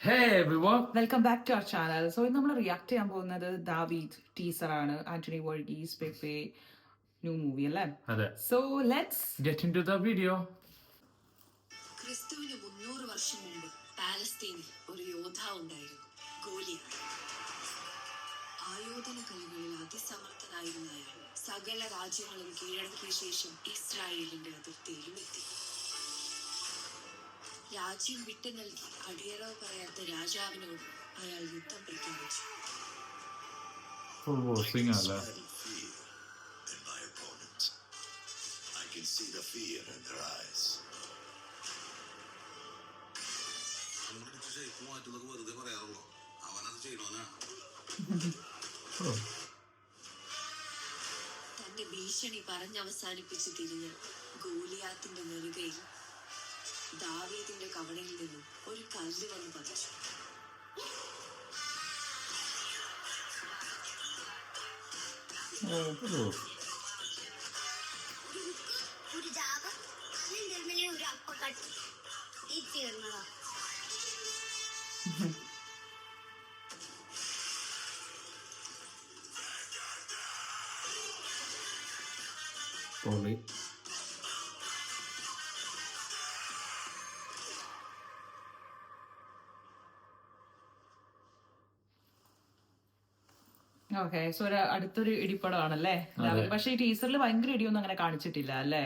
Hey everyone. Welcome back to our channel. So ഇന്ന് നമ്മൾ react ചെയ്യാൻ പോകുന്നത് ദാവീദ് ടീസറാണ്. ആന്റണി വർഗീസ് പെപ്പെ ന്യൂ മൂവി അല്ലേ? അതെ. So let's Get into the video. ക്രിസ്തുവിന് 300 വർഷം മുമ്പ് പാലസ്തീനിൽ ഒരു യോദ്ധാവ് ഉണ്ടായിരുന്നു, ഗോലിയാത്ത്. ആയോധന കലകളിൽ അതിസമർത്ഥനായിരുന്ന അയാൾ സകല രാജ്യങ്ങളും കീഴടക്കിയ ശേഷം ഇസ്രായേലിന്റെ അതിർത്തിയിലും എത്തി. രാജ്യം വിട്ടു നൽകി അടിയറവ് പറയാത്ത രാജാവിനോട് അയാൾ യുദ്ധം പ്രഖ്യാപിച്ചു. തന്റെ ഭീഷണി പറഞ്ഞവസാനിപ്പിച്ച് തിരിഞ്ഞ ഗോലിയാത്തിന്റെ നെറുകയിൽ ദാവീദിന്റെ കവണയിൽ നിന്നും ഒരു കല്ല് വന്ന് പതിച്ചു. ഓക്കെ. സോ ഒരു അടുത്തൊരു ഇടിപ്പടമാണല്ലേ? പക്ഷെ ഈ ടീസറിൽ ഭയങ്കര ഇടിയൊന്നും അങ്ങനെ കാണിച്ചിട്ടില്ല അല്ലേ?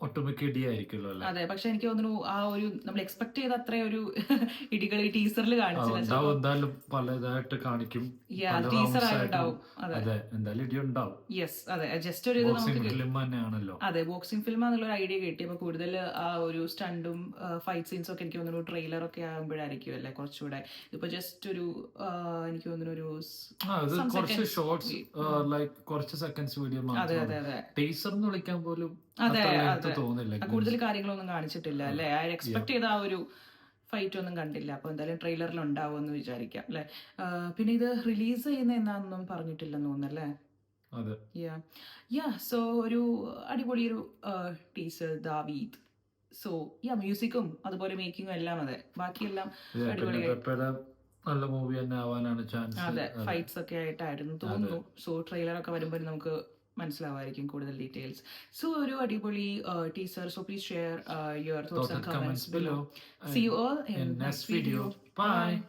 ഒട്ടുമിക്ക ഇടിയായിരിക്കുമല്ലോ അല്ലേ? അതെ, പക്ഷെ എനിക്ക് തോന്നുന്നു ആ ഒരു നമ്മൾ എക്സ്പെക്ട് ചെയ്ത അത്ര ഒരു ഇടികൾ ഈ ടീസറിൽ കാണിച്ചില്ല. എന്തായാലും പലതായിട്ട് കാണിക്കും. ടീസർ ആയിട്ടുണ്ടാവും. എന്തായാലും ഇടി ഉണ്ടാവും. യെസ്, അതെ. ജസ്റ്റ് ഒരു ഫിലിം തന്നെയാണല്ലോ. അതെ, ബോക്സിംഗ് ഫിലിം എന്നുള്ള ഒരു ഐഡിയ കിട്ടി. അപ്പൊ കൂടുതൽ ആ ഒരു സ്റ്റണ്ടും ഫൈറ്റ് സീൻസും ഒക്കെ എനിക്ക് തോന്നുന്നു ട്രെയിലർ ഒക്കെ ആകുമ്പോഴായിരിക്കും അല്ലേ കുറച്ചുകൂടെ. ഇപ്പൊ ജസ്റ്റ് ഒരു എനിക്ക് തോന്നുന്നു ഒരു കുറച്ച് ഷോർട്സ് ലൈക്ക് കുറച്ച് സെക്കൻഡ്സ് വീഡിയോ ടീസർ എന്ന് വിളിക്കാൻ പോലും തോന്നില്ല. കൂടുതൽ കാര്യങ്ങളൊന്നും കാണിച്ചിട്ടില്ല അല്ലെ? ആ എക്സ്പെക്ട് ചെയ്ത ആ ഒരു ഫൈറ്റ് ഒന്നും കണ്ടില്ല. അപ്പൊ എന്തായാലും ട്രെയിലറിൽ ഉണ്ടാവും എന്ന് വിചാരിക്കാം അല്ലെ? പിന്നെ ഇത് റിലീസ് ചെയ്യുന്ന എന്നാന്നും പറഞ്ഞിട്ടില്ലെന്ന് തോന്നുന്നല്ലേ? സോ ഒരു അടിപൊളി ഒരു ടീസർ ദാവീദ്. സോ മ്യൂസിക്കും അതുപോലെ മേക്കിങ്ങും എല്ലാം അതെ, ബാക്കിയെല്ലാം അടിപൊളിയായി. നല്ല മൂവി തന്നെ ആവാനാണ് ചാൻസ്. അതെ, ഫൈറ്റ്സ് ഒക്കെ ആയിട്ടായിരുന്നു തോന്നുന്നു. സോ ട്രെയിലർ ഒക്കെ വരുമ്പോൾ നമുക്ക് മനസ്സിലാവായിരിക്കും കൂടുതൽ ഡീറ്റെയിൽസ്. സോ ഒരു അടിപൊളി teaser. So please share your thoughts and comments below. See you all in next video. Bye.